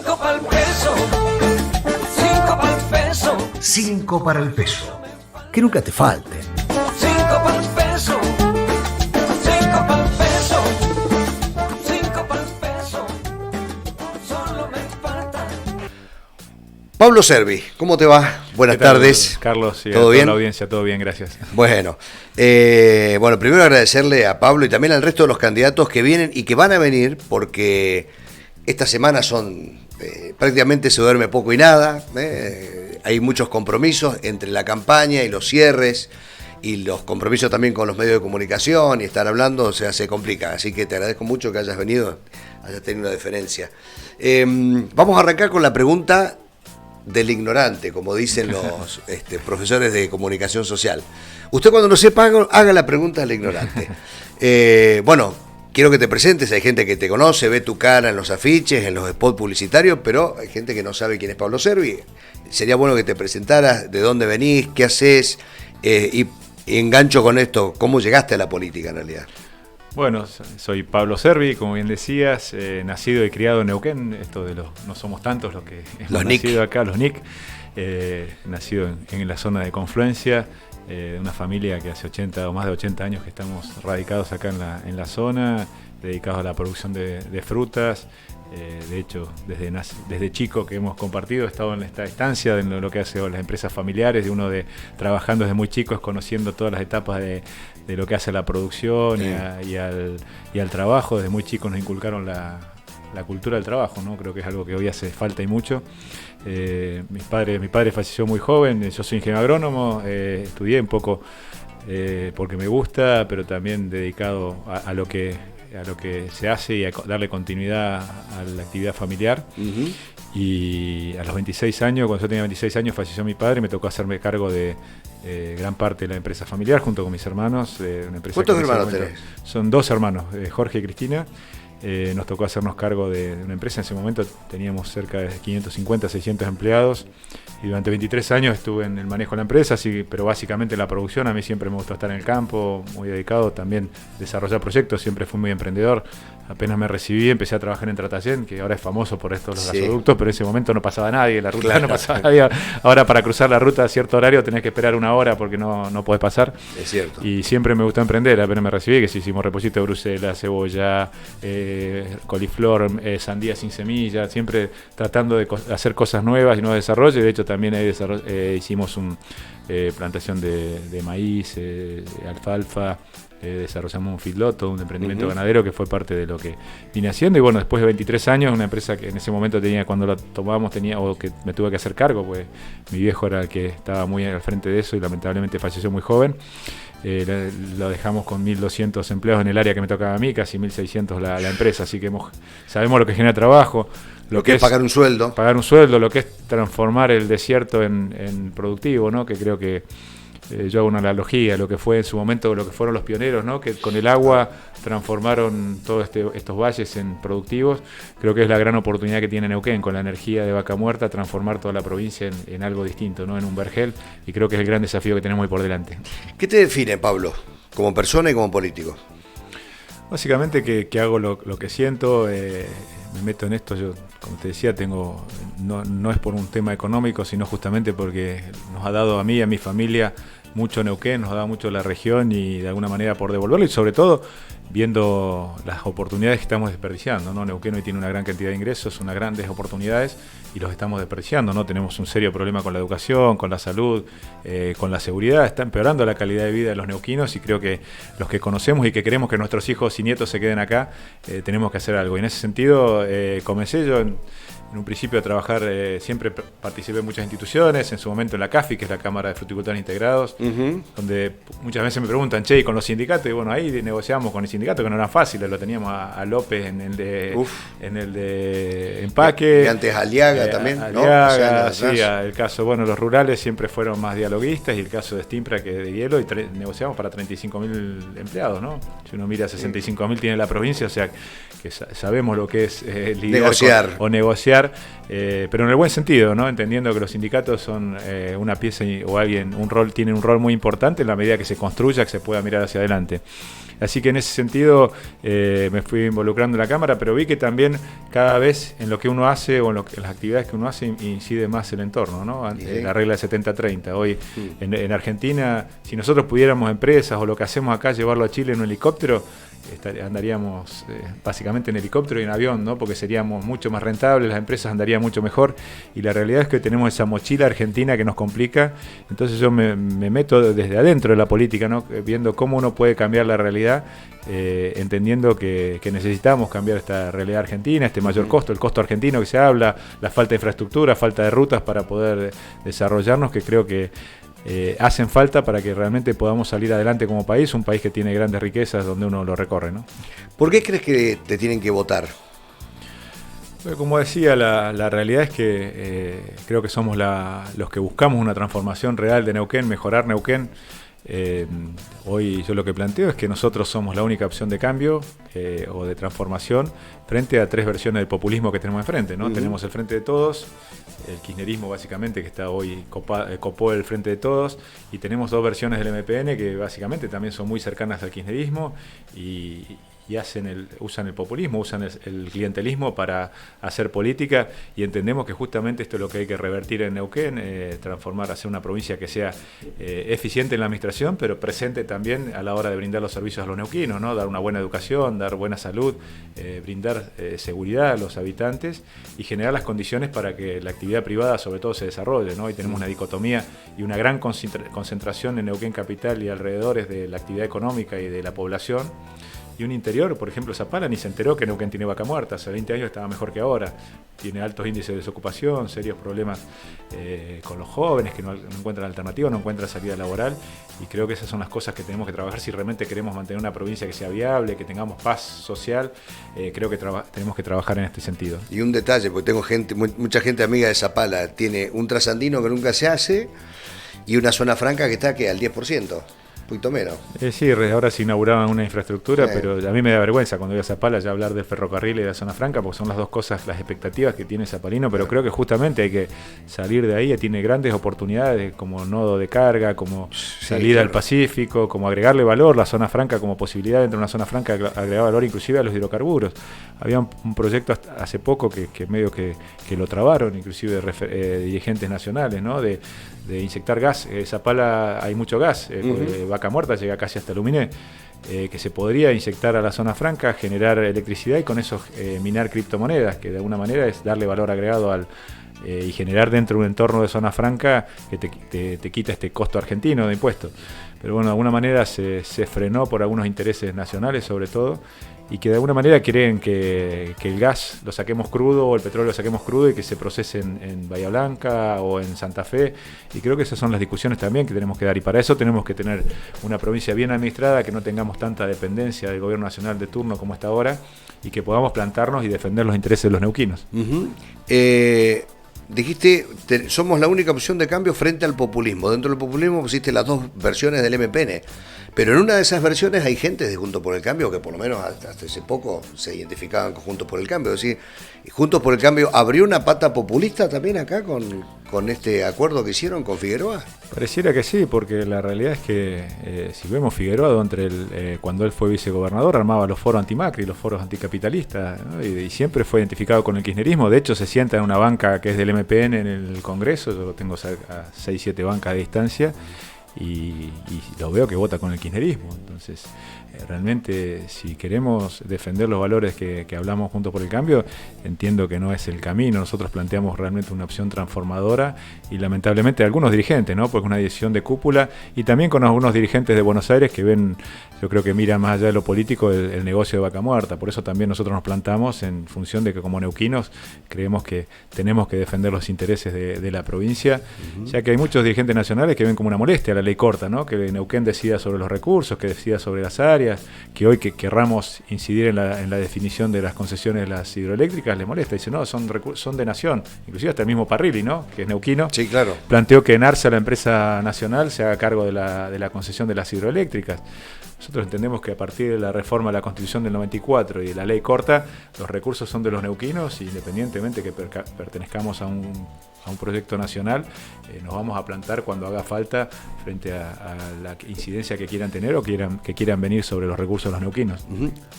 5 pa'l peso, 5 pa'l peso, 5 para el peso. Que nunca te falten. 5 pa'l peso, 5 pa'l peso, 5 pa'l peso, solo me falta. Pablo Servi, ¿cómo te va? Buenas tardes. Carlos, y ¿Todo a bien? toda la audiencia, todo bien, gracias. Bueno, primero agradecerle a Pablo y también al resto de los candidatos que vienen y que van a venir, porque estas semanas son prácticamente se duerme poco y nada. Hay muchos compromisos entre la campaña y los cierres y los compromisos también con los medios de comunicación y estar hablando, o sea, se complica. Así que te agradezco mucho que hayas venido, hayas tenido una deferencia. Vamos a arrancar con la pregunta del ignorante, como dicen los profesores de comunicación social. Usted cuando no sepa, haga la pregunta del ignorante. Bueno, quiero que te presentes, hay gente que te conoce, ve tu cara en los afiches, en los spots publicitarios, pero hay gente que no sabe quién es Pablo Servi. Sería bueno que te presentaras, de dónde venís, qué haces, y engancho con esto, ¿cómo llegaste a la política en realidad? Bueno, soy Pablo Servi, como bien decías, nacido y criado en Neuquén, esto de no somos tantos los que hemos nacido acá, los NIC, nacido en la zona de Confluencia, de una familia que hace 80 o más de 80 años que estamos radicados acá en la zona, dedicados a la producción de frutas. De hecho, desde chico que hemos compartido, he estado en esta estancia de lo que hace las empresas familiares, de uno trabajando desde muy chicos, conociendo todas las etapas de lo que hace la producción y al trabajo. Desde muy chicos nos inculcaron la cultura del trabajo, ¿no? Creo que es algo que hoy hace falta y mucho. Mi padre falleció muy joven, yo soy ingeniero agrónomo, estudié un poco porque me gusta, pero también dedicado a lo que se hace y a darle continuidad a la actividad familiar. Uh-huh. Y a los 26 años, cuando yo tenía 26 años, falleció mi padre y me tocó hacerme cargo de gran parte de la empresa familiar junto con mis hermanos. Una empresa. ¿Cuántos hermanos tenés? Son 2 hermanos, Jorge y Cristina. Nos tocó hacernos cargo de una empresa. En ese momento teníamos cerca de 550, 600 empleados y durante 23 años estuve en el manejo de la empresa, pero básicamente en la producción. A mí siempre me gustó estar en el campo, muy dedicado, también desarrollar proyectos, siempre fui muy emprendedor. Apenas me recibí, empecé a trabajar en Tratallén, que ahora es famoso por estos los gasoductos, pero en ese momento no pasaba nadie, la ruta no pasaba nadie. Ahora para cruzar la ruta a cierto horario tenés que esperar 1 hora porque no podés pasar. Es cierto. Y siempre me gustó emprender, apenas me recibí, que si hicimos repollito de Bruselas, cebolla, coliflor, sandía sin semilla, siempre tratando de hacer cosas nuevas y nuevos desarrollos. De hecho también ahí hicimos plantación de maíz, alfalfa. Desarrollamos un feedlot, un emprendimiento ganadero que fue parte de lo que vine haciendo. Y bueno, después de 23 años, una empresa que en ese momento cuando la tomamos, o que me tuve que hacer cargo, pues mi viejo era el que estaba muy al frente de eso y lamentablemente falleció muy joven. Lo dejamos con 1.200 empleados en el área que me tocaba a mí, casi 1.600 la empresa, así que sabemos lo que genera trabajo, lo que es pagar un sueldo. Pagar un sueldo, lo que es transformar el desierto en productivo, ¿no? Que creo que yo hago una analogía, lo que fue en su momento, lo que fueron los pioneros, ¿no? Que con el agua transformaron todos estos valles en productivos. Creo que es la gran oportunidad que tiene Neuquén, con la energía de Vaca Muerta, transformar toda la provincia en algo distinto, ¿no? En un vergel, y creo que es el gran desafío que tenemos hoy por delante. ¿Qué te define, Pablo, como persona y como político? Básicamente que hago lo que siento, me meto en esto. Yo, como te decía, no es por un tema económico, sino justamente porque nos ha dado a mí y a mi familia mucho Neuquén, nos ha dado mucho la región, y de alguna manera por devolverlo, y sobre todo viendo las oportunidades que estamos desperdiciando, ¿no? Neuquén hoy tiene una gran cantidad de ingresos, unas grandes oportunidades, y los estamos desperdiciando, ¿no? Tenemos un serio problema con la educación, con la salud, con la seguridad. Está empeorando la calidad de vida de los neuquinos, y creo que los que conocemos y que queremos que nuestros hijos y nietos se queden acá, tenemos que hacer algo. Y en ese sentido comencé yo en un principio a trabajar, siempre participé en muchas instituciones, en su momento en la CAFI, que es la Cámara de Fruticultores Integrados, donde muchas veces me preguntan, che, ¿y con los sindicatos? Y bueno, ahí negociamos con el sindicato, que no eran fáciles, lo teníamos a López en el de empaque. Y antes Aliaga también, Aliaga, ¿no? Sí, el caso, bueno, los rurales siempre fueron más dialoguistas, y el caso de Stimpra, que de hielo, y negociamos para 35.000 empleados, ¿no? Si uno mira, 65.000 tiene la provincia, o sea, que sabemos lo que es negociar. negociar cambiar, pero en el buen sentido, ¿no? Entendiendo que los sindicatos son una pieza o tienen un rol muy importante en la medida que se construya, que se pueda mirar hacia adelante. Así que en ese sentido me fui involucrando en la Cámara, pero vi que también cada vez en lo que uno hace o en las actividades que uno hace incide más el entorno, ¿no? La regla de 70-30. Hoy en Argentina, si nosotros pudiéramos empresas o lo que hacemos acá llevarlo a Chile en un helicóptero, andaríamos básicamente en helicóptero y en avión, ¿no? Porque seríamos mucho más rentables, las empresas andarían mucho mejor, y la realidad es que tenemos esa mochila argentina que nos complica. Entonces yo me meto desde adentro de la política, ¿no? Viendo cómo uno puede cambiar la realidad, entendiendo que necesitamos cambiar esta realidad argentina, este mayor costo, el costo argentino que se habla, la falta de infraestructura, falta de rutas para poder desarrollarnos, que creo que hacen falta para que realmente podamos salir adelante como país, un país que tiene grandes riquezas donde uno lo recorre, ¿no? ¿Por qué crees que te tienen que votar? Como decía, la realidad es que creo que somos los que buscamos una transformación real de Neuquén, mejorar Neuquén. Hoy yo lo que planteo es que nosotros somos la única opción de cambio o de transformación frente a tres versiones del populismo que tenemos enfrente, ¿no? Tenemos el Frente de Todos, el kirchnerismo básicamente, que está hoy copó el Frente de Todos, y tenemos dos versiones del MPN que básicamente también son muy cercanas al kirchnerismo y usan el populismo, usan el clientelismo para hacer política, y entendemos que justamente esto es lo que hay que revertir en Neuquén, transformar, hacer una provincia que sea eficiente en la administración, pero presente también a la hora de brindar los servicios a los neuquinos, ¿no? Dar una buena educación, dar buena salud, brindar seguridad a los habitantes y generar las condiciones para que la actividad privada sobre todo se desarrolle, ¿no? Hoy tenemos una dicotomía y una gran concentración en Neuquén capital y alrededores de la actividad económica y de la población. Y un interior, por ejemplo, Zapala ni se enteró que Neuquén tiene vaca muerta. Hace 20 años estaba mejor que ahora. Tiene altos índices de desocupación, serios problemas con los jóvenes que no encuentran alternativa, no encuentran salida laboral. Y creo que esas son las cosas que tenemos que trabajar si realmente queremos mantener una provincia que sea viable, que tengamos paz social. Creo que tenemos que trabajar en este sentido. Y un detalle, porque tengo mucha gente amiga de Zapala. Tiene un trasandino que nunca se hace y una zona franca que está al 10%. Poquito menos. Sí, ahora se inauguraban una infraestructura, pero a mí me da vergüenza cuando voy a Zapala ya hablar del ferrocarril y de la zona franca, porque son las dos cosas, las expectativas que tiene Zapalino, pero creo que justamente hay que salir de ahí. Tiene grandes oportunidades como nodo de carga, como salida al Pacífico, como agregarle valor, la zona franca como posibilidad dentro de una zona franca, agregar valor inclusive a los hidrocarburos. Había un proyecto hace poco que medio que lo trabaron, inclusive dirigentes nacionales, ¿no? De inyectar gas. Zapala hay mucho gas, Vaca Muerta llega casi hasta Luminé, que se podría inyectar a la zona franca, generar electricidad y con eso minar criptomonedas, que de alguna manera es darle valor agregado y generar dentro de un entorno de zona franca que te quita este costo argentino de impuestos. Pero bueno, de alguna manera se frenó por algunos intereses nacionales sobre todo, y que de alguna manera quieren que el gas lo saquemos crudo o el petróleo lo saquemos crudo y que se procese en Bahía Blanca o en Santa Fe, y creo que esas son las discusiones también que tenemos que dar, y para eso tenemos que tener una provincia bien administrada, que no tengamos tanta dependencia del gobierno nacional de turno como está ahora, y que podamos plantarnos y defender los intereses de los neuquinos. Dijiste, somos la única opción de cambio frente al populismo. Dentro del populismo pusiste las dos versiones del MPN, pero en una de esas versiones hay gente de Juntos por el Cambio que por lo menos hasta hace poco se identificaban con Juntos por el Cambio. Es decir, Juntos por el Cambio abrió una pata populista también acá con este acuerdo que hicieron con Figueroa. Pareciera que sí, porque la realidad es que si vemos Figueroa, cuando él fue vicegobernador, armaba los foros anti-Macri, los foros anticapitalistas, ¿no? y siempre fue identificado con el kirchnerismo. De hecho, se sienta en una banca que es del MPN en el Congreso, yo lo tengo a 6-7 bancas de distancia, y lo veo que vota con el kirchnerismo. Entonces, realmente, si queremos defender los valores que hablamos Juntos por el Cambio, entiendo que no es el camino. Nosotros planteamos realmente una opción transformadora, y lamentablemente algunos dirigentes, ¿no? Porque es una decisión de cúpula, y también con algunos dirigentes de Buenos Aires que ven, yo creo que miran más allá de lo político el negocio de Vaca Muerta. Por eso también nosotros nos plantamos en función de que como neuquinos creemos que tenemos que defender los intereses de la provincia, ya que hay muchos dirigentes nacionales que ven como una molestia la ley corta, ¿no? Que Neuquén decida sobre los recursos, que decida sobre las áreas, que hoy que querramos incidir en la definición de las concesiones de las hidroeléctricas les molesta. Dice, no, son de nación. Inclusive hasta el mismo Parrilli, ¿no? Que es neuquino. Sí, claro. Planteó que en ARSA, la empresa nacional, se haga cargo de la concesión de las hidroeléctricas. Nosotros entendemos que a partir de la reforma de la Constitución del 94 y de la ley corta, los recursos son de los neuquinos, independientemente que pertenezcamos a un proyecto nacional, nos vamos a plantar cuando haga falta frente a la incidencia que quieran tener o que quieran venir sobre los recursos de los neuquinos.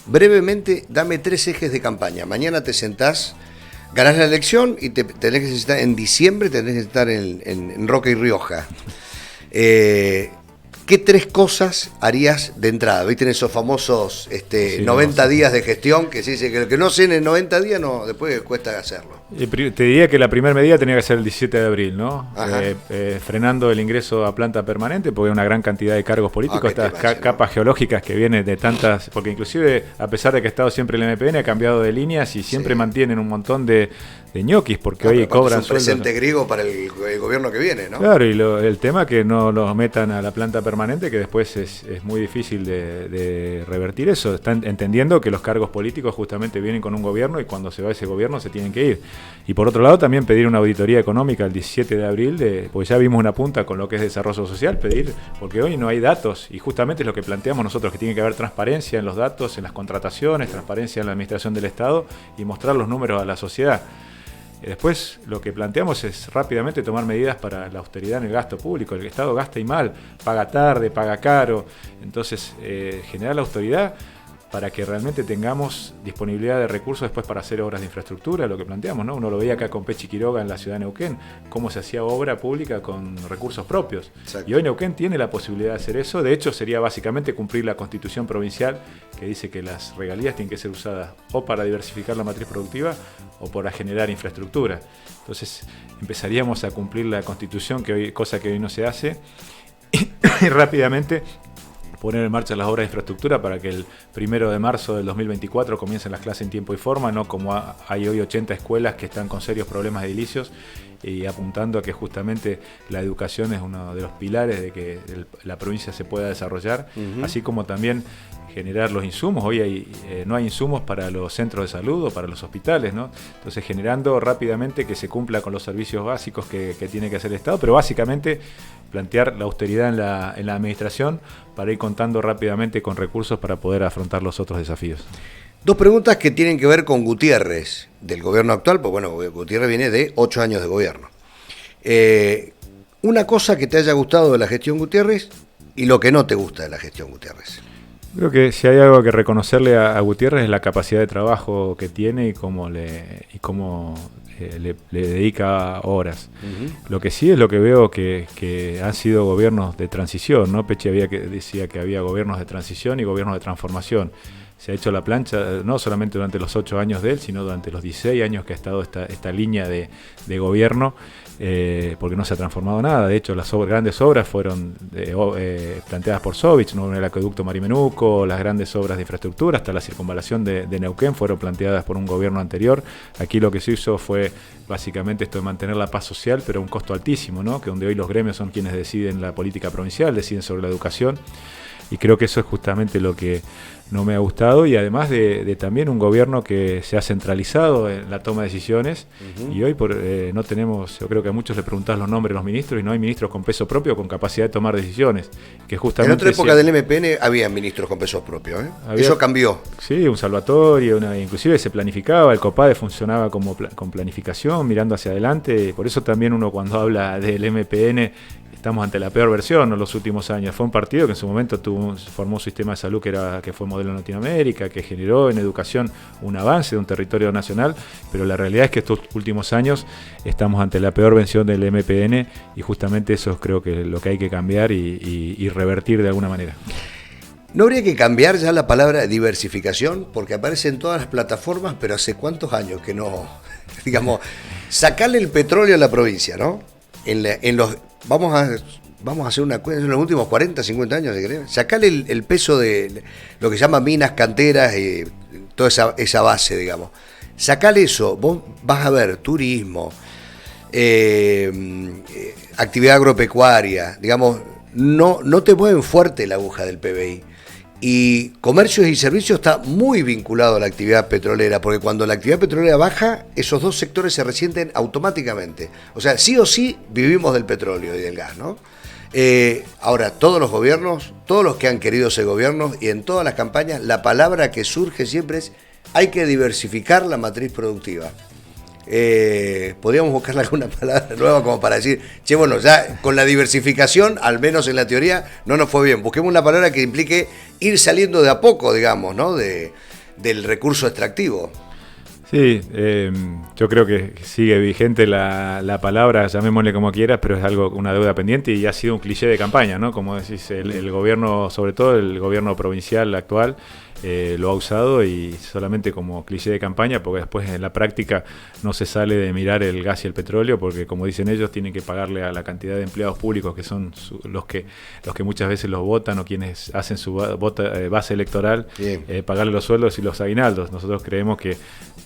Brevemente, dame 3 ejes de campaña. Mañana te sentás, ganás la elección y tenés que sentar en diciembre, tenés que estar en Roca y Rioja. ¿Qué 3 cosas harías de entrada? ¿Viste en esos famosos 90 días de gestión que se dice que lo que no hacen en 90 días, no, después cuesta hacerlo? Te diría que la primera medida tenía que ser el 17 de abril, ¿no? Frenando el ingreso a planta permanente, porque hay una gran cantidad de cargos políticos, estas capas geológicas que vienen de tantas, porque inclusive, a pesar de que ha estado siempre el MPN, ha cambiado de líneas y siempre mantienen un montón de ñoquis, porque hoy cobran sueldos. Es un presente griego para el gobierno que viene, ¿no? Claro, y el tema que no los metan a la planta permanente, que después es muy difícil de revertir eso. Están entendiendo que los cargos políticos justamente vienen con un gobierno y cuando se va ese gobierno se tienen que ir. Y por otro lado también pedir una auditoría económica el 17 de abril, porque ya vimos una punta con lo que es desarrollo social, porque hoy no hay datos y justamente es lo que planteamos nosotros, que tiene que haber transparencia en los datos, en las contrataciones, transparencia en la administración del Estado y mostrar los números a la sociedad. Después lo que planteamos es rápidamente tomar medidas para la austeridad en el gasto público. El Estado gasta y mal, paga tarde, paga caro. Entonces, generar la austeridad para que realmente tengamos disponibilidad de recursos después para hacer obras de infraestructura, lo que planteamos, ¿no? Uno lo veía acá con Pechi Quiroga en la ciudad de Neuquén, cómo se hacía obra pública con recursos propios. Exacto. Y hoy Neuquén tiene la posibilidad de hacer eso. De hecho, sería básicamente cumplir la Constitución provincial que dice que las regalías tienen que ser usadas o para diversificar la matriz productiva o para generar infraestructura. Entonces, empezaríamos a cumplir la Constitución, cosa que hoy no se hace, y rápidamente poner en marcha las obras de infraestructura para que el 1 de marzo del 2024 comiencen las clases en tiempo y forma, no como hay hoy 80 escuelas que están con serios problemas de edilicios, y apuntando a que justamente la educación es uno de los pilares de que la provincia se pueda desarrollar, así como también generar los insumos. Hoy no hay insumos para los centros de salud o para los hospitales, ¿no? Entonces, generando rápidamente que se cumpla con los servicios básicos que tiene que hacer el Estado, pero básicamente plantear la austeridad en la administración para ir contando rápidamente con recursos para poder afrontar los otros desafíos. 2 preguntas que tienen que ver con Gutiérrez, del gobierno actual, pues bueno, Gutiérrez viene de 8 años de gobierno. Una cosa que te haya gustado de la gestión Gutiérrez y lo que no te gusta de la gestión Gutiérrez. Creo que si hay algo que reconocerle a Gutiérrez es la capacidad de trabajo que tiene y cómo le dedica horas. Lo que sí es lo que veo que han sido gobiernos de transición, ¿no? Pechi decía que había gobiernos de transición y gobiernos de transformación. Se ha hecho la plancha no solamente durante los 8 años de él, sino durante los 16 años que ha estado esta línea de gobierno, porque no se ha transformado nada. De hecho, las grandes obras fueron planteadas por Sovich, ¿no? El acueducto Marimenuco, las grandes obras de infraestructura, hasta la circunvalación de Neuquén, fueron planteadas por un gobierno anterior. Aquí lo que se hizo fue básicamente esto de mantener la paz social, pero a un costo altísimo, ¿no? Que donde hoy los gremios son quienes deciden la política provincial, deciden sobre la educación. Y creo que eso es justamente lo que no me ha gustado, y además de también un gobierno que se ha centralizado en la toma de decisiones, y hoy no tenemos, yo creo que a muchos le preguntás los nombres de los ministros y no hay ministros con peso propio con capacidad de tomar decisiones. Que justamente en otra época del MPN había ministros con peso propio, ¿eh? Eso cambió. Sí, un Salvatore, inclusive se planificaba, el COPADE funcionaba con planificación, mirando hacia adelante. Por eso también uno cuando habla del MPN, estamos ante la peor versión en los últimos años. Fue un partido que en su momento formó un sistema de salud que fue modelo en Latinoamérica, que generó en educación un avance de un territorio nacional, pero la realidad es que estos últimos años estamos ante la peor versión del MPN, y justamente eso es creo que lo que hay que cambiar y revertir de alguna manera. ¿No habría que cambiar ya la palabra diversificación? Porque aparece en todas las plataformas, pero ¿hace cuántos años que no? Digamos, sacarle el petróleo a la provincia, ¿no? Vamos a hacer una cuenta en los últimos 40, 50 años, si querés. Sacarle el peso de lo que se llama minas, canteras, y toda esa base, digamos. Sacarle eso, vos vas a ver turismo, actividad agropecuaria, digamos, no te mueven fuerte la aguja del PBI. Y comercios y servicios está muy vinculado a la actividad petrolera, porque cuando la actividad petrolera baja, esos 2 sectores se resienten automáticamente. O sea, sí o sí vivimos del petróleo y del gas, ¿no? Ahora, todos los gobiernos, todos los que han querido ser gobiernos y en todas las campañas, la palabra que surge siempre es hay que diversificar la matriz productiva. Podríamos buscarle alguna palabra nueva como para decir, che, bueno, ya con la diversificación, al menos en la teoría, no nos fue bien. Busquemos una palabra que implique ir saliendo de a poco, digamos, ¿no? Del recurso extractivo. Sí, yo creo que sigue vigente la palabra, llamémosle como quieras, pero es una deuda pendiente y ha sido un cliché de campaña, ¿no? Como decís, el gobierno, sobre todo el gobierno provincial actual, lo ha usado y solamente como cliché de campaña, porque después en la práctica no se sale de mirar el gas y el petróleo, porque como dicen ellos, tienen que pagarle a la cantidad de empleados públicos que son los que muchas veces los votan o quienes hacen su base electoral, pagarle los sueldos y los aguinaldos. Nosotros creemos que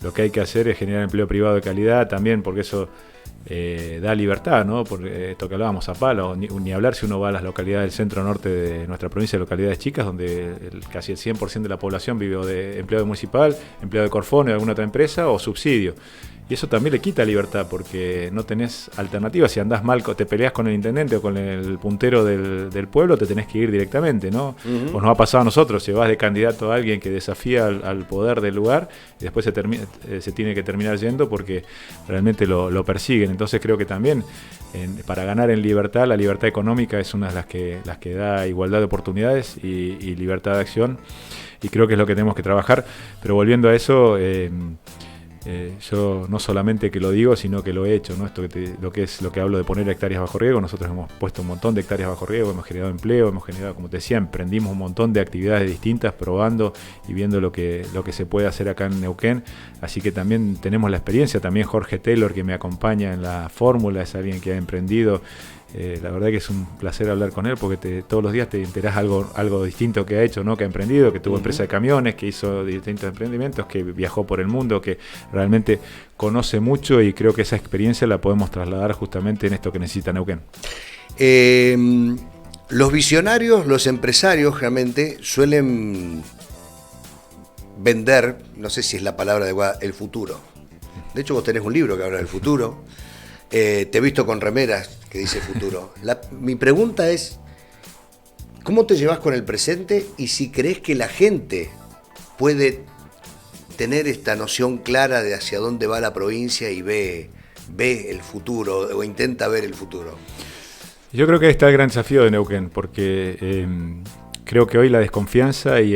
lo que hay que hacer es generar empleo privado de calidad también, porque eso da libertad, ¿no? Porque esto que hablábamos, Zapala, ni hablar si uno va a las localidades del centro-norte de nuestra provincia, localidades chicas, donde casi el 100% de la población vive de empleado municipal, empleado de Corfón o de alguna otra empresa, o subsidio. Y eso también le quita libertad, porque no tenés alternativa. Si andás mal, te peleás con el intendente o con el puntero del pueblo, te tenés que ir directamente, ¿no? Pues nos ha pasado a nosotros, si vas de candidato a alguien que desafía al poder del lugar, y después se tiene que terminar yendo porque realmente lo persiguen. Entonces creo que también para ganar en libertad, la libertad económica es una de las que da igualdad de oportunidades y libertad de acción, y creo que es lo que tenemos que trabajar. Pero volviendo a eso, yo no solamente que lo digo, sino que lo he hecho, ¿no? Lo que hablo de poner hectáreas bajo riego. Nosotros hemos puesto un montón de hectáreas bajo riego, hemos generado empleo, hemos generado, como te decía, emprendimos un montón de actividades distintas, probando y viendo lo que se puede hacer acá en Neuquén. Así que también tenemos la experiencia. También Jorge Taylor, que me acompaña en la fórmula, es alguien que ha emprendido. La verdad que es un placer hablar con él, porque todos los días te enterás algo distinto que ha hecho, ¿no? Que ha emprendido, que tuvo empresa de camiones, que hizo distintos emprendimientos, que viajó por el mundo, que realmente conoce mucho, y creo que esa experiencia la podemos trasladar justamente en esto que necesita Neuquén. Los visionarios, los empresarios realmente suelen vender, no sé si es la palabra adecuada, el futuro. De hecho, vos tenés un libro que habla del futuro. Te he visto con remeras que dice futuro. Mi pregunta es, ¿cómo te llevas con el presente y si crees que la gente puede tener esta noción clara de hacia dónde va la provincia y ve el futuro o intenta ver el futuro? Yo creo que ahí está el gran desafío de Neuquén, porque creo que hoy la desconfianza y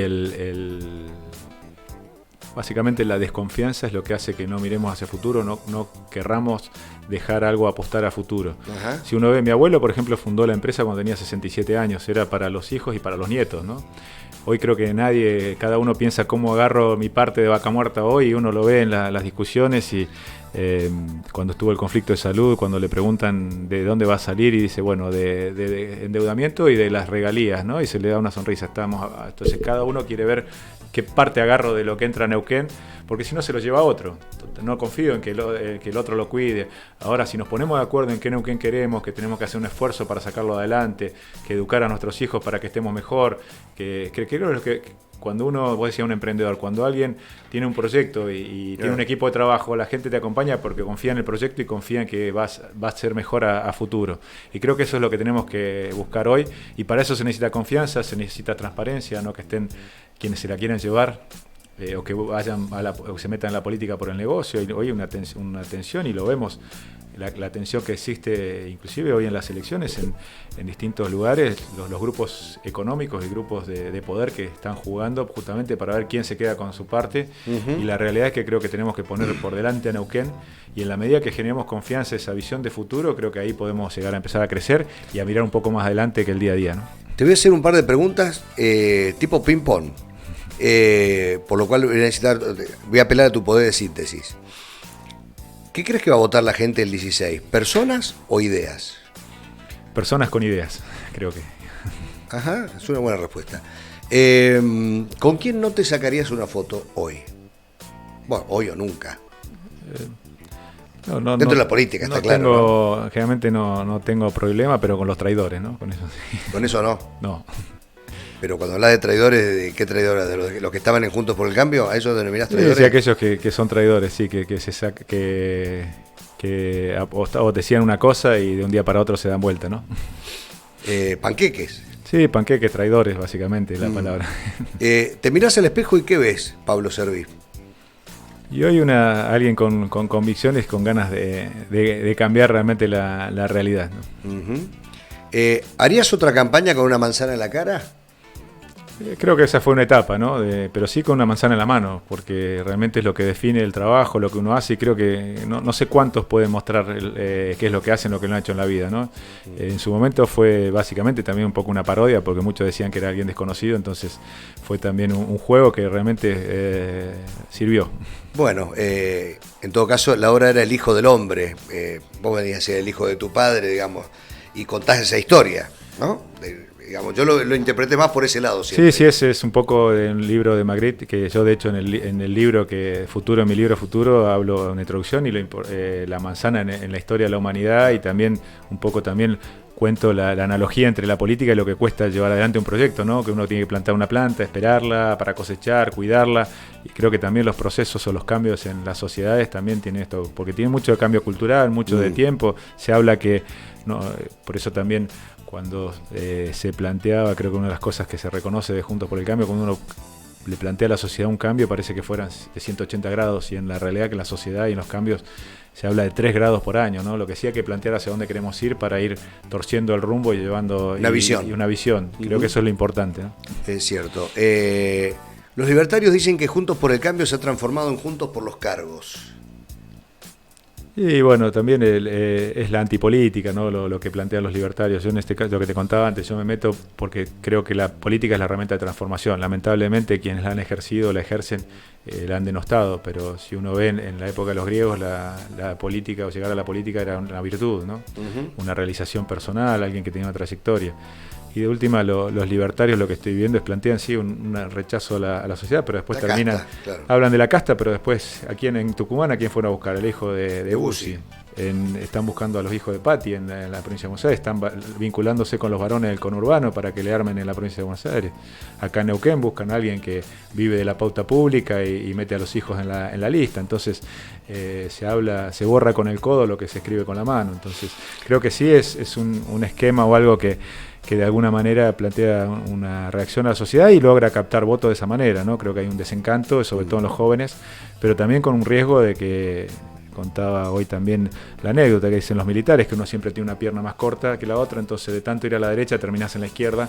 básicamente la desconfianza es lo que hace que no miremos hacia el futuro, no querramos dejar algo apostar a futuro. Ajá. Si uno ve, mi abuelo, por ejemplo, fundó la empresa cuando tenía 67 años, era para los hijos y para los nietos, ¿no? Hoy creo que cada uno piensa cómo agarro mi parte de vaca muerta hoy, y uno lo ve en las discusiones, y cuando estuvo el conflicto de salud, cuando le preguntan de dónde va a salir, y dice, bueno, de endeudamiento y de las regalías, ¿no? Y se le da una sonrisa. Entonces cada uno quiere ver qué parte agarro de lo que entra a Neuquén, porque si no se lo lleva a otro. No confío en que el otro lo cuide. Ahora, si nos ponemos de acuerdo en qué Neuquén queremos, que tenemos que hacer un esfuerzo para sacarlo adelante, que educar a nuestros hijos para que estemos mejor, que creo que cuando uno, vos decías, un emprendedor, cuando alguien tiene un proyecto y tiene un equipo de trabajo, la gente te acompaña porque confía en el proyecto y confía en que va a ser mejor a futuro. Y creo que eso es lo que tenemos que buscar hoy, y para eso se necesita confianza, se necesita transparencia, no que estén quienes se la quieran llevar, o que vayan o se metan en la política por el negocio. Y hoy una tensión, y lo vemos, la tensión que existe inclusive hoy en las elecciones en distintos lugares, los grupos económicos y grupos de poder que están jugando justamente para ver quién se queda con su parte. Y la realidad es que creo que tenemos que poner por delante a Neuquén, y en la medida que generemos confianza, esa visión de futuro, creo que ahí podemos llegar a empezar a crecer y a mirar un poco más adelante que el día a día, ¿no? Te voy a hacer un par de preguntas tipo ping-pong. Por lo cual voy a apelar a tu poder de síntesis. ¿Qué crees que va a votar la gente el 16? ¿Personas o ideas? Personas con ideas, creo que. Ajá, es una buena respuesta. ¿Con quién no te sacarías una foto hoy? Bueno, hoy o nunca. Dentro de la política, está claro. Generalmente no tengo problema, pero con los traidores, ¿no? Con eso sí. ¿Con eso no? No. Pero cuando hablas de traidores, ¿de qué traidores? ¿De los que estaban en Juntos por el Cambio? ¿A eso denominás traidores? Sí, aquellos que son traidores, sí, que o decían una cosa y de un día para otro se dan vuelta, ¿no? Panqueques. Sí, panqueques, traidores, básicamente, la palabra. Te mirás al espejo y ¿qué ves, Pablo Serví? Y hoy alguien con convicciones, con ganas de cambiar realmente la realidad, ¿no? ¿Harías otra campaña con una manzana en la cara? Creo que esa fue una etapa, ¿no? Pero sí con una manzana en la mano, porque realmente es lo que define el trabajo, lo que uno hace, y creo que no sé cuántos pueden mostrar qué es lo que hacen, lo que no han hecho en la vida, ¿no? En su momento fue básicamente también un poco una parodia, porque muchos decían que era alguien desconocido, entonces fue también un juego que realmente sirvió. Bueno, en todo caso, la obra era El Hijo del Hombre. Vos venías a ser el hijo de tu padre, digamos, y contás esa historia, ¿no? Digamos, yo lo interpreté más por ese lado siempre. Sí, es un poco de un libro de Magritte, que yo de hecho en el libro en mi libro Futuro, hablo en una introducción y la manzana en la historia de la humanidad, y también un poco cuento la analogía entre la política y lo que cuesta llevar adelante un proyecto, ¿no? Que uno tiene que plantar una planta, esperarla para cosechar, cuidarla, y creo que también los procesos o los cambios en las sociedades también tienen esto, porque tiene mucho de cambio cultural, mucho de tiempo. Se habla que, no, por eso también cuando se planteaba, creo que una de las cosas que se reconoce de Juntos por el Cambio, cuando uno le plantea a la sociedad un cambio, parece que fueran de 180 grados, y en la realidad que en la sociedad y en los cambios se habla de 3 grados por año, ¿no? Lo que sí hay que plantear hacia dónde queremos ir para ir torciendo el rumbo y llevando una visión. Y una visión. Creo que eso es lo importante, ¿no? Es cierto. Los libertarios dicen que Juntos por el Cambio se ha transformado en Juntos por los Cargos. Y bueno, también es la antipolítica, ¿no? Lo que plantean los libertarios. Yo en este caso, lo que te contaba antes, yo me meto porque creo que la política es la herramienta de transformación. Lamentablemente quienes la han ejercido, la ejercen, la han denostado, pero si uno ve en la época de los griegos, la política o llegar a la política era una virtud, ¿no? Una realización personal, alguien que tenía una trayectoria. Y de última, los libertarios, lo que estoy viendo es plantean sí un rechazo a la sociedad, pero después la terminan, casta, claro. Hablan de la casta, pero después, ¿a quién en Tucumán? ¿A quién fueron a buscar? El hijo de Bussi. Están buscando a los hijos de Patti en la provincia de Buenos Aires, están vinculándose con los varones del conurbano para que le armen en la provincia de Buenos Aires. Acá en Neuquén buscan a alguien que vive de la pauta pública y mete a los hijos en la lista. Entonces se borra con el codo lo que se escribe con la mano. Entonces creo que sí es un esquema o algo que de alguna manera plantea una reacción a la sociedad y logra captar votos de esa manera, ¿no? Creo que hay un desencanto, sobre todo en los jóvenes, pero también con un riesgo de que, contaba hoy también la anécdota que dicen los militares, que uno siempre tiene una pierna más corta que la otra, entonces de tanto ir a la derecha terminás en la izquierda,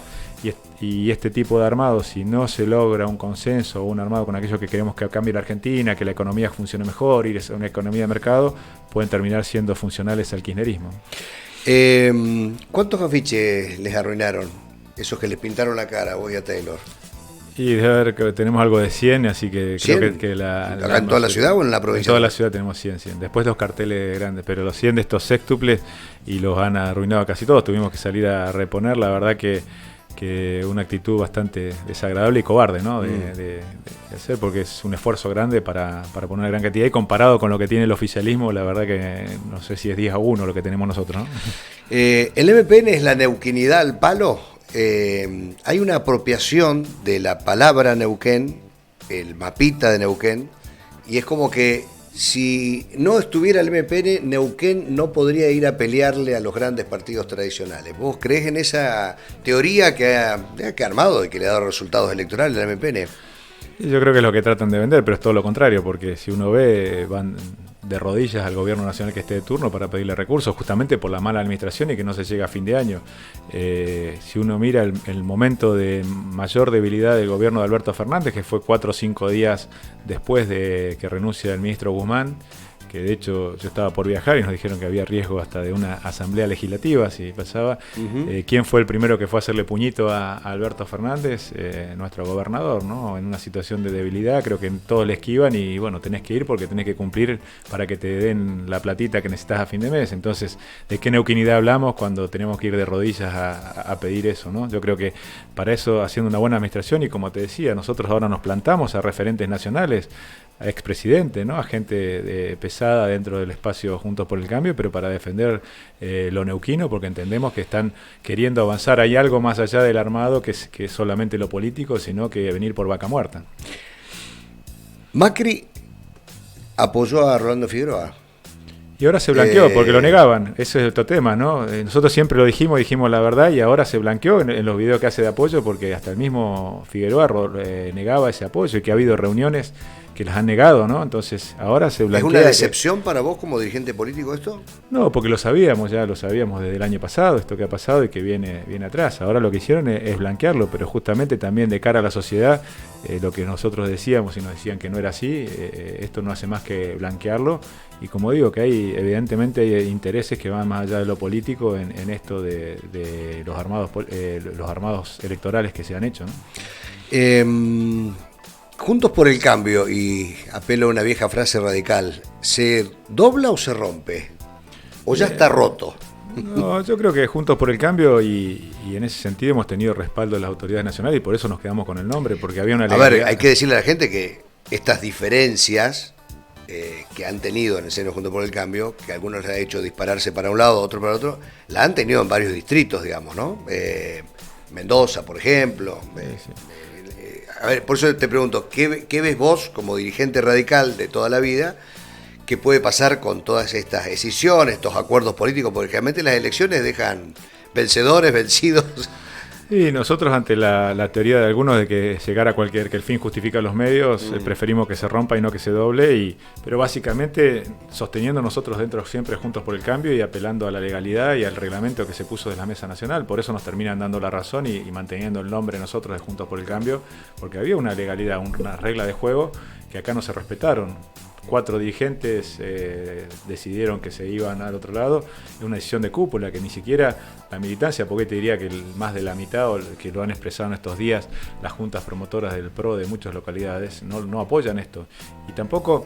y este tipo de armado, si no se logra un consenso o un armado con aquellos que queremos que cambie la Argentina, que la economía funcione mejor, ir a una economía de mercado, pueden terminar siendo funcionales al kirchnerismo. ¿Cuántos afiches les arruinaron? Esos que les pintaron la cara, vos y a Taylor. Y debe haber que tenemos algo de 100, así que 100. Creo que ¿Acá en toda la ciudad o en la provincia? En toda la ciudad tenemos 100. Después los carteles grandes, pero los 100 de estos sextuples, y los han arruinado casi todos. Tuvimos que salir a reponer, la verdad que una actitud bastante desagradable y cobarde, ¿no? de hacer, porque es un esfuerzo grande para poner una gran cantidad, y comparado con lo que tiene el oficialismo, la verdad que no sé si es 10-1 lo que tenemos nosotros, ¿no? El MPN es la neuquinidad al palo. Hay una apropiación de la palabra Neuquén, el mapita de Neuquén, y es como que si no estuviera el MPN, Neuquén no podría ir a pelearle a los grandes partidos tradicionales. ¿Vos creés en esa teoría que ha armado y que le ha dado resultados electorales al MPN? Yo creo que es lo que tratan de vender, pero es todo lo contrario, porque si uno ve, van de rodillas al gobierno nacional que esté de turno para pedirle recursos, justamente por la mala administración y que no se llega a fin de año. Si uno mira el momento de mayor debilidad del gobierno de Alberto Fernández, que fue 4 o 5 días después de que renuncia el ministro Guzmán, que de hecho yo estaba por viajar y nos dijeron que había riesgo hasta de una asamblea legislativa si pasaba. ¿Quién fue el primero que fue a hacerle puñito a Alberto Fernández? Nuestro gobernador, ¿no? En una situación de debilidad, creo que todos le esquivan y bueno, tenés que ir porque tenés que cumplir para que te den la platita que necesitas a fin de mes. Entonces, ¿de qué neuquinidad hablamos cuando tenemos que ir de rodillas a pedir eso, ¿no? Yo creo que para eso, haciendo una buena administración, y como te decía, nosotros ahora nos plantamos a referentes nacionales, a expresidente, ¿no? A gente pesada dentro del espacio Juntos por el Cambio, pero para defender lo neuquino, porque entendemos que están queriendo avanzar. Hay algo más allá del armado que es solamente lo político, sino que venir por vaca muerta. Macri apoyó a Rolando Figueroa. Y ahora se blanqueó, porque lo negaban. Ese es otro tema, ¿no? Nosotros siempre lo dijimos la verdad, y ahora se blanqueó en los videos que hace de apoyo, porque hasta el mismo Figueroa negaba ese apoyo, y que ha habido reuniones que las han negado, ¿no? Entonces, ahora se blanquea. ¿Es una decepción para vos como dirigente político esto? No, porque lo sabíamos desde el año pasado, esto que ha pasado y que viene atrás. Ahora lo que hicieron es blanquearlo, pero justamente también de cara a la sociedad, lo que nosotros decíamos y nos decían que no era así, esto no hace más que blanquearlo. Y como digo, que evidentemente hay intereses que van más allá de lo político en esto de los armados electorales que se han hecho, ¿no? Juntos por el Cambio, y apelo a una vieja frase radical, ¿se dobla o se rompe? ¿O ya está roto? No, yo creo que Juntos por el Cambio, y en ese sentido hemos tenido respaldo de las autoridades nacionales, y por eso nos quedamos con el nombre, porque había una legalidad. A ver, hay que decirle a la gente que estas diferencias que han tenido en el seno Juntos por el Cambio, que algunos les ha hecho dispararse para un lado, otro para otro, la han tenido en varios distritos, digamos, ¿no? Mendoza, por ejemplo. Sí. A ver, por eso te pregunto, ¿qué ves vos como dirigente radical de toda la vida? ¿Qué puede pasar con todas estas decisiones, estos acuerdos políticos? Porque realmente las elecciones dejan vencedores, vencidos. Y nosotros, ante la teoría de algunos de que que el fin justifica los medios, preferimos que se rompa y no que se doble, pero básicamente sosteniendo nosotros dentro siempre Juntos por el Cambio y apelando a la legalidad y al reglamento que se puso de la Mesa Nacional. Por eso nos terminan dando la razón y manteniendo el nombre nosotros de Juntos por el Cambio, porque había una legalidad, una regla de juego que acá no se respetaron. 4 dirigentes decidieron que se iban al otro lado. Es una decisión de cúpula que ni siquiera la militancia, porque te diría que más de la mitad, o que lo han expresado en estos días, las juntas promotoras del PRO de muchas localidades no apoyan esto. Y tampoco,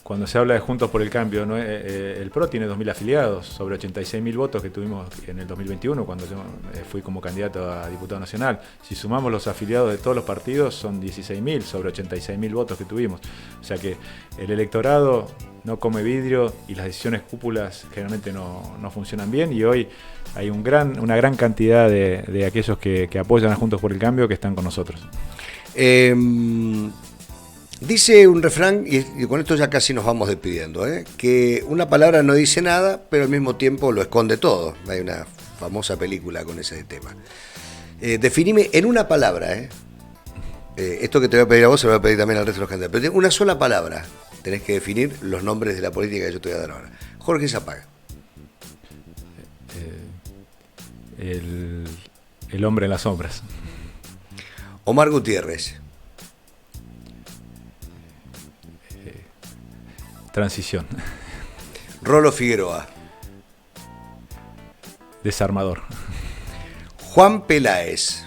cuando se habla de Juntos por el Cambio, ¿no? El PRO tiene 2.000 afiliados, sobre 86.000 votos que tuvimos en el 2021, cuando yo fui como candidato a diputado nacional. Si sumamos los afiliados de todos los partidos, son 16.000 sobre 86.000 votos que tuvimos. O sea que el electorado no come vidrio y las decisiones cúpulas generalmente no funcionan bien, y hoy hay una gran cantidad de aquellos que apoyan a Juntos por el Cambio que están con nosotros. Dice un refrán, y con esto ya casi nos vamos despidiendo, que una palabra no dice nada, pero al mismo tiempo lo esconde todo. Hay una famosa película con ese tema. Definime en una palabra, esto que te voy a pedir a vos se lo voy a pedir también al resto de los candidatos, pero una sola palabra tenés que definir los nombres de la política que yo te voy a dar ahora. Jorge Zapaga. El hombre en las sombras. Omar Gutiérrez. Transición. Rolo Figueroa. Desarmador. Juan Peláez.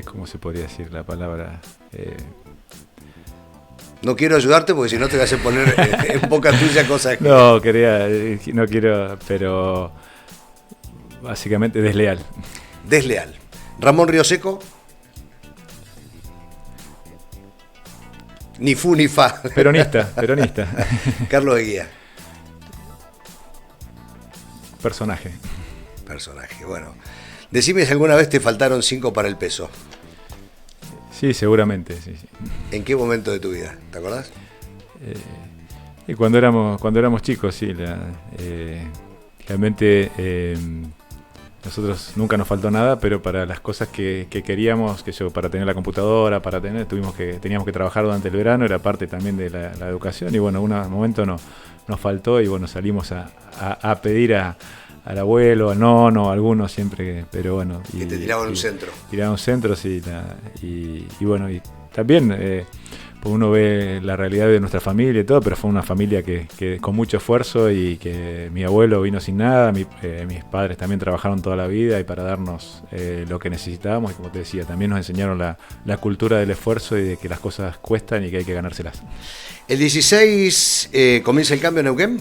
¿Cómo se podría decir la palabra? No quiero ayudarte porque si no te vas a poner en boca tuya cosas que... No quiero, pero básicamente desleal. Desleal. Ramón Rioseco. Ni fu ni fa. Peronista. Carlos Eguía. Personaje. Bueno. Decime si alguna vez te faltaron 5 para el peso. Sí, seguramente, sí. ¿En qué momento de tu vida? ¿Te acordás? Y cuando éramos chicos, sí. Realmente nosotros nunca nos faltó nada, pero para las cosas que queríamos, para tener la computadora, teníamos que trabajar durante el verano, era parte también de la educación, y bueno, un momento nos faltó, y bueno, salimos a pedir al abuelo, al nono, a algunos siempre, pero bueno. Que te tiraban un centro. Tiraban un centro, sí, y bueno, y también pues uno ve la realidad de nuestra familia y todo, pero fue una familia que con mucho esfuerzo, y que mi abuelo vino sin nada, mis padres también trabajaron toda la vida y para darnos lo que necesitábamos, y como te decía, también nos enseñaron la cultura del esfuerzo y de que las cosas cuestan y que hay que ganárselas. ¿El 16 comienza el cambio en Neuquén?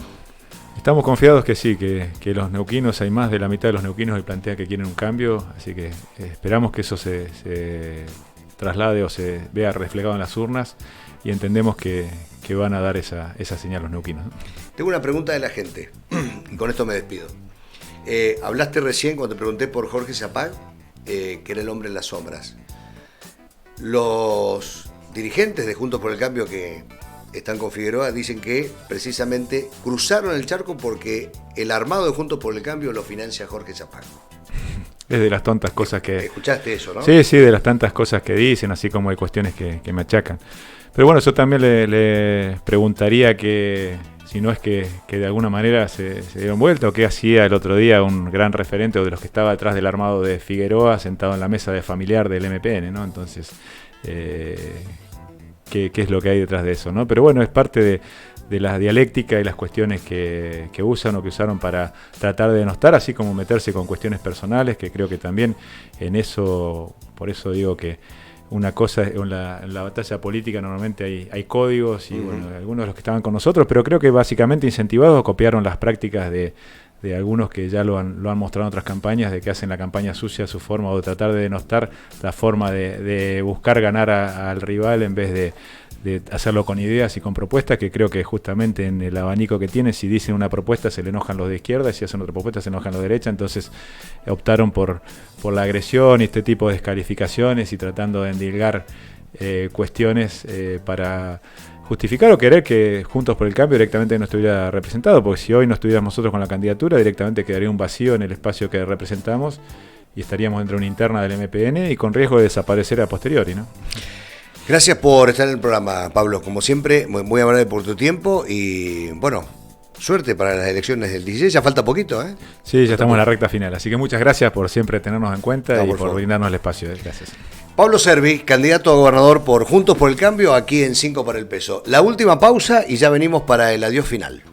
Estamos confiados que sí, que los neuquinos, hay más de la mitad de los neuquinos que plantean que quieren un cambio, así que esperamos que eso se traslade o se vea reflejado en las urnas, y entendemos que van a dar esa señal los neuquinos. Tengo una pregunta de la gente, y con esto me despido. Hablaste recién, cuando te pregunté por Jorge Zapaga, que era el hombre en las sombras. Los dirigentes de Juntos por el Cambio que están con Figueroa, dicen que precisamente cruzaron el charco porque el armado de Juntos por el Cambio lo financia Jorge Zapanco. Es de las tontas cosas que... ¿Escuchaste eso, no? Sí, sí, de las tantas cosas que dicen, así como hay cuestiones que me achacan. Pero bueno, yo también le preguntaría que si no es que de alguna manera se dieron vuelta o qué hacía el otro día un gran referente o de los que estaba detrás del armado de Figueroa sentado en la mesa de familiar del MPN, ¿no? Entonces, ¿qué es lo que hay detrás de eso, ¿no? Pero bueno, es parte de la dialéctica y las cuestiones que usan o que usaron para tratar de denostar, así como meterse con cuestiones personales, que creo que también en eso, por eso digo que una cosa, en la batalla política normalmente hay códigos y bueno, algunos de los que estaban con nosotros, pero creo que básicamente incentivados copiaron las prácticas de algunos que ya lo han mostrado en otras campañas, de que hacen la campaña sucia a su forma o de tratar de denostar la forma de buscar ganar al rival en vez de hacerlo con ideas y con propuestas, que creo que justamente en el abanico que tiene, si dicen una propuesta se le enojan los de izquierda, y si hacen otra propuesta se enojan los de derecha, entonces optaron por la agresión y este tipo de descalificaciones y tratando de endilgar cuestiones para justificar o querer que Juntos por el Cambio directamente no estuviera representado, porque si hoy no estuviéramos nosotros con la candidatura, directamente quedaría un vacío en el espacio que representamos y estaríamos dentro de una interna del MPN y con riesgo de desaparecer a posteriori, ¿no? Gracias por estar en el programa, Pablo. Como siempre, muy amable por tu tiempo y, bueno, suerte para las elecciones del 16. Ya falta poquito, ¿eh? Sí, ya estamos en la recta final. Así que muchas gracias por siempre tenernos en cuenta y por favor, brindarnos el espacio. Gracias. Pablo Servi, candidato a gobernador por Juntos por el Cambio, aquí en 5 para el Peso. La última pausa y ya venimos para el adiós final.